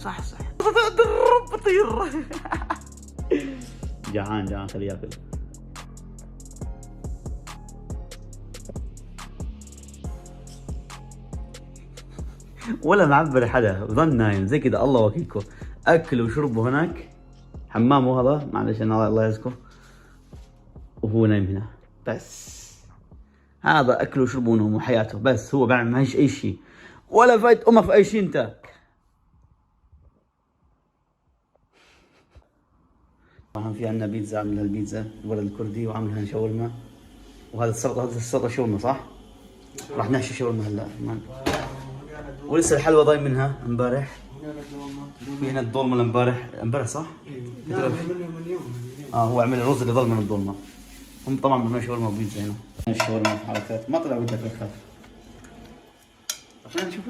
صح بطير. جعان خليه ياكل. ولا معبر حدا، ظن نايم زي كذا. الله وكيلكم، اكل وشربه هناك، حمامه هذا معلش انا الله يعزكم، وهو نايم هنا. بس هذا اكله وشربه ونومه وحياته، بس هو بعمل معيش اي شيء، ولا فايت امك في اي شيء انت. طبعا في عندنا بيتزا، عامل البيتزا الولد الكردي، وعامل شاورما، وهذا السلطه، هذا السلطه شاورما صح؟ راح نحشي شاورما هلا. ولسه الحلوى ضايم منها امبارح. في هنا الضلمه امبارح صح؟ هو عمل الرز اللي ضل من الضلمه. هم طبعا بدنا شاورما وبيتزا هنا. الشاورما في حركات، ما طلع ودك تخاف عشان نشوف.